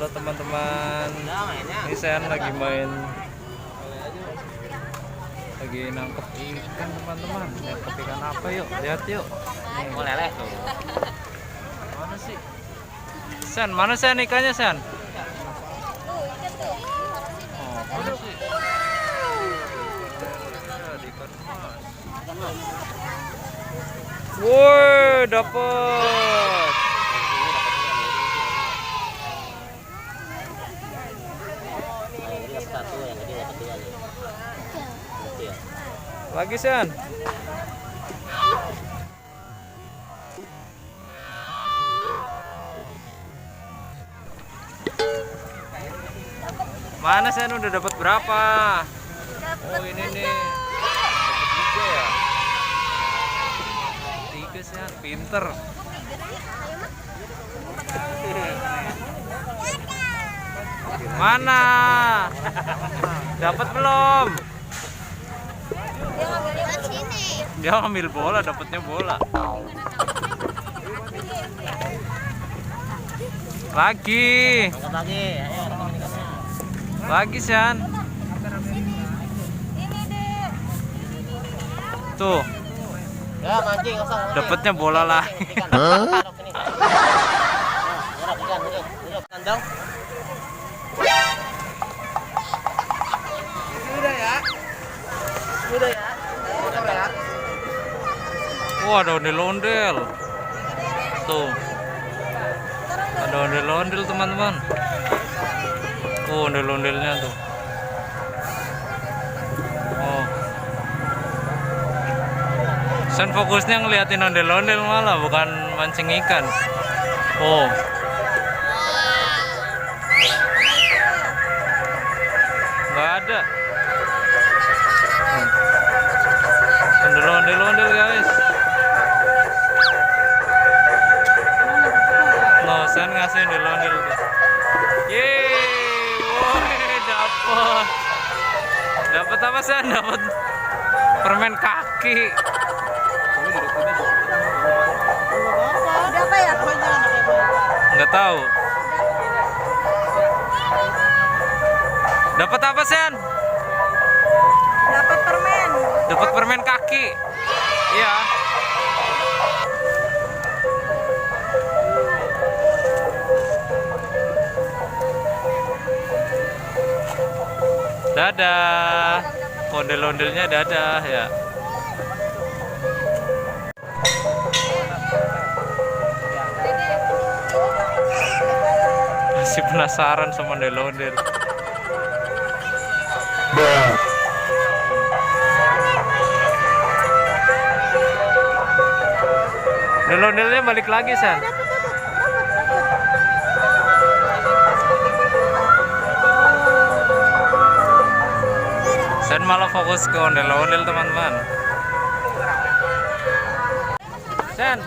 Halo teman-teman, ini saya lagi main, lagi nangkep ikan teman-teman. Nangkep ikan apa yuk? Lihat yuk. Nih, Oh, lele tuh. mana sih? Sen, mana Sen ikannya Sen? Oh, mana sih? Ada ikan mas. Woi, dapet. Satu yang tadi dapat dua nih. Kecil. Lagi Sen. Mana Sen udah dapat berapa? Oh ini nih. Dapat tiga ya. Tiga Sen, pinter. Mana? Dapat belum? Dia ngambil bola, dapatnya bola. Lagi. Angkat lagi. Ayo, teman ikatnya. Lagi San. Tuh, Ya, mancing kosong. dapatnya bola lah. Ikan. Taruh sini. Nah, ikan, duduk. Tandang. Udah ya. Udah ya. Udah ya. Wah, ada ondel-ondel. Tuh. Ada ondel-ondel teman-teman. Oh, ondel-ondelnya tuh. Oh. San fokusnya ngeliatin ondel-ondel malah bukan mancing ikan. Oh. Nggak ada. Ondel-ondel guys. No, San ngasih ondel-ondel tuh. Yeay, woi, dapet. Dapat apa San? Dapat permen kaki. Udah apa ya? Nggak tahu. Dapat apa San? Dapat permen. Dapat permen kaki. Iya. Dadah. Ondel-ondelnya dadah ya. Masih penasaran sama ondel-ondel. Ondel-ondelnya balik lagi San. San malah fokus ke ondel-ondel teman-teman. San,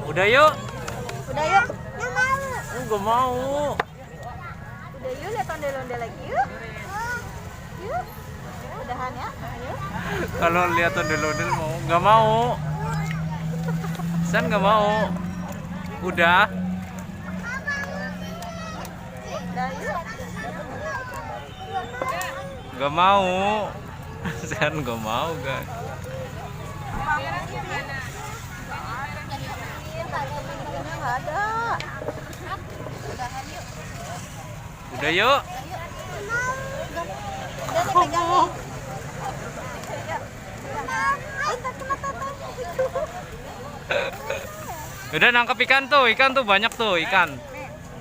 udah yuk. Udah yuk. Gak mau. Udah yuk lihat ondel-ondel lagi yuk. Yuk. Udahan ya. Yuk. Kalau lihat ondel-ondel mau, nggak mau. San nggak mau. Udah. Udah yuk. Nggak mau. San nggak mau guys. Nggak ada. Udahan yuk. Udah yuk. Udah nih pegang. Udah nangkep ikan tuh banyak tuh ikan.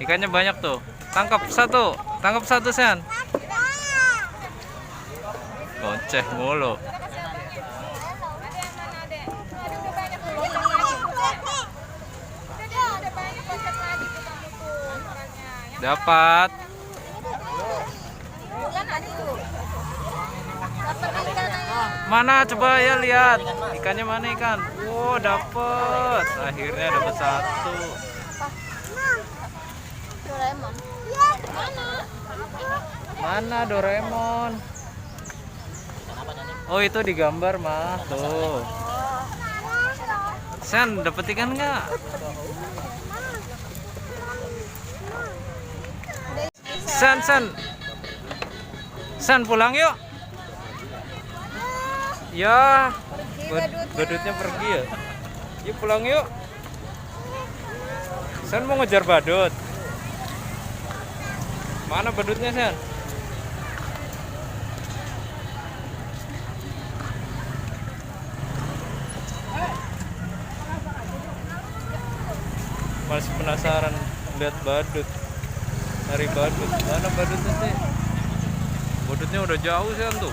Ikannya banyak tuh. Tangkap satu San. Goceh mulu. Dapat. Mana coba ya lihat. Ikannya mana ikan? Wow, dapet. Akhirnya dapat satu. Doraemon. Mana Doraemon? Oh, itu digambar mah. Tuh. Sen, dapet ikan nggak? San pulang yuk. Ya, badutnya. badutnya pergi ya. Yuk pulang yuk. San mau ngejar badut. Mana badutnya San? Masih penasaran lihat badut. Hari badut. Mana badutnya sih? Badutnya udah jauh San tuh.